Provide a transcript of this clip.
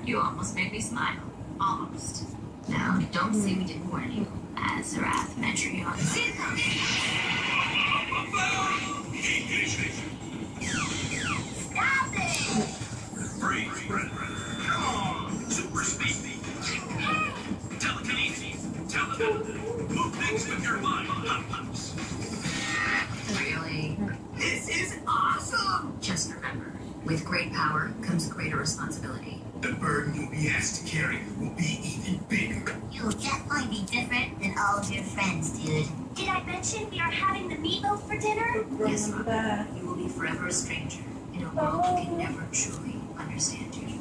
You almost made me smile. Almost. Now, don't say we didn't warn you. Azarath Metrion. Stop it! Freeze, brethren. Come on. Super speed. Telekinesis. Move things with your mind. Really? This is awesome! Just remember, with great power comes greater responsibility. The burden you'll be asked to carry will be even bigger. You'll definitely be different than all of your friends, dude. Did I mention we are having the meatloaf for dinner? Yes, Robert. You will be forever a stranger in a world that can never truly understand you.